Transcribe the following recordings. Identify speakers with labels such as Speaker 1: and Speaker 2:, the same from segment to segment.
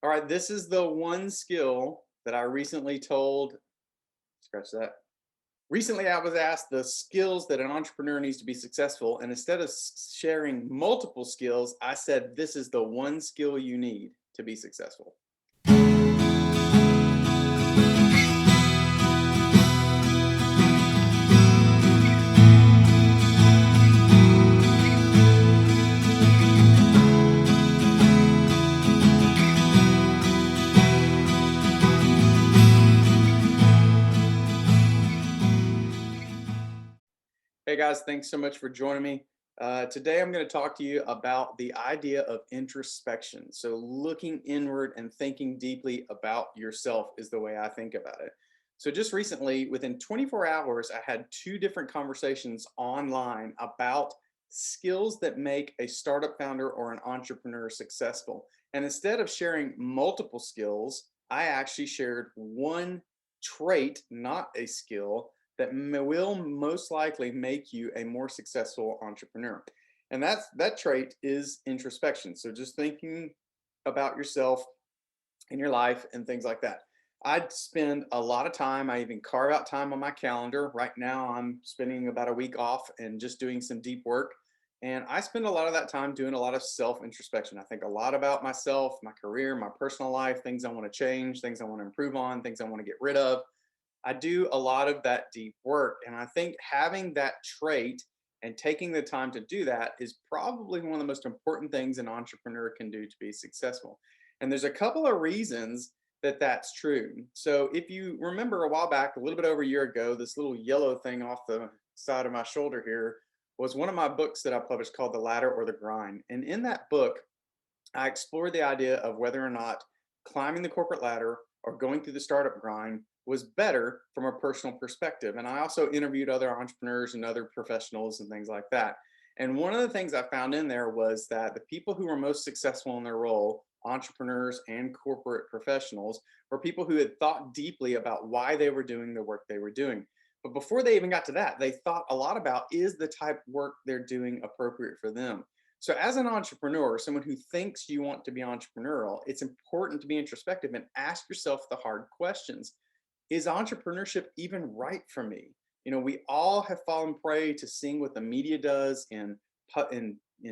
Speaker 1: All right, this is the one skill that I recently told, scratch that. Recently, I was asked the skills that an entrepreneur needs to be successful. And instead of sharing multiple skills, I said, this is the one skill you need to be successful. Hey guys, thanks so much for joining me. Today, I'm going to talk to you about the idea of introspection. So, looking inward and thinking deeply about yourself is the way I think about it. So, just recently, within 24 hours, I had two different conversations online about skills that make a startup founder or an entrepreneur successful. And instead of sharing multiple skills, I actually shared one trait, not a skill that will most likely make you a more successful entrepreneur. And that trait is introspection. So just thinking about yourself in your life and things like that. I'd spend a lot of time. I even carve out time on my calendar. Right now, I'm spending about a week off and just doing some deep work. And I spend a lot of that time doing a lot of self introspection. I think a lot about myself, my career, my personal life, things I want to change, things I want to improve on, things I want to get rid of. I do a lot of that deep work. And I think having that trait and taking the time to do that is probably one of the most important things an entrepreneur can do to be successful. And there's a couple of reasons that that's true. So if you remember a while back, a little bit over a year ago, this little yellow thing off the side of my shoulder here was one of my books that I published called The Ladder or the Grind. And in that book, I explored the idea of whether or not climbing the corporate ladder or going through the startup grind was better from a personal perspective. And I also interviewed other entrepreneurs and other professionals and things like that. And one of the things I found in there was that the people who were most successful in their role, entrepreneurs and corporate professionals, were people who had thought deeply about why they were doing the work they were doing. But before they even got to that, they thought a lot about, is the type of work they're doing appropriate for them? So, as an entrepreneur, someone who thinks you want to be entrepreneurial, it's important to be introspective and ask yourself the hard questions. Is entrepreneurship even right for me? You know, we all have fallen prey to seeing what the media does in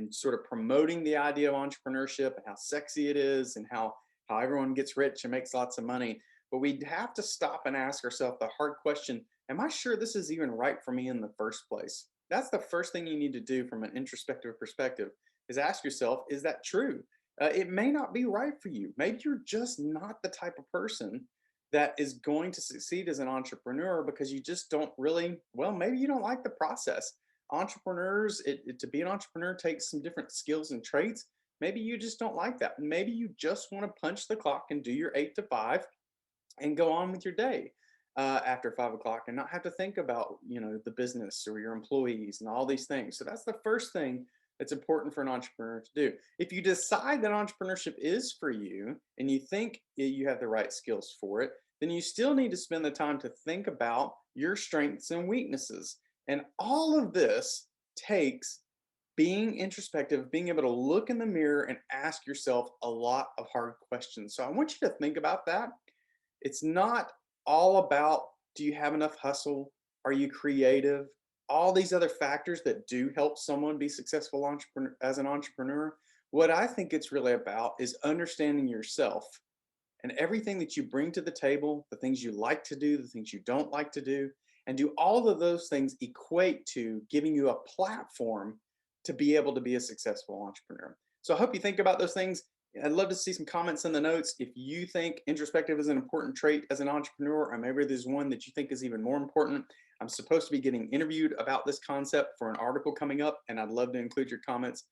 Speaker 1: sort of promoting the idea of entrepreneurship and how sexy it is and how everyone gets rich and makes lots of money. But we have to stop and ask ourselves the hard question: am I sure this is even right for me in the first place? That's the first thing you need to do from an introspective perspective, is ask yourself, is that true? It may not be right for you. Maybe you're just not the type of person that is going to succeed as an entrepreneur because you just don't really, well, maybe you don't like the process. Entrepreneurs, to be an entrepreneur takes some different skills and traits. Maybe you just don't like that. Maybe you just want to punch the clock and do your 8 to 5 and go on with your day after 5 o'clock and not have to think about, the business or your employees and all these things. So that's the first thing that's important for an entrepreneur to do. If you decide that entrepreneurship is for you and you think you have the right skills for it, then you still need to spend the time to think about your strengths and weaknesses. And all of this takes being introspective, being able to look in the mirror and ask yourself a lot of hard questions. So I want you to think about that. It's not all about, do you have enough hustle? Are you creative? All these other factors that do help someone be successful entrepreneur as an entrepreneur. What I think it's really about is understanding yourself and everything that you bring to the table, the things you like to do, the things you don't like to do, and do all of those things equate to giving you a platform to be able to be a successful entrepreneur. So I hope you think about those things. I'd love to see some comments in the notes if you think introspective is an important trait as an entrepreneur, or maybe there's one that you think is even more important. I'm supposed to be getting interviewed about this concept for an article coming up, and I'd love to include your comments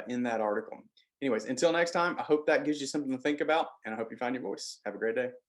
Speaker 1: in that article. Anyways, until next time, I hope that gives you something to think about, and I hope you find your voice. Have a great day.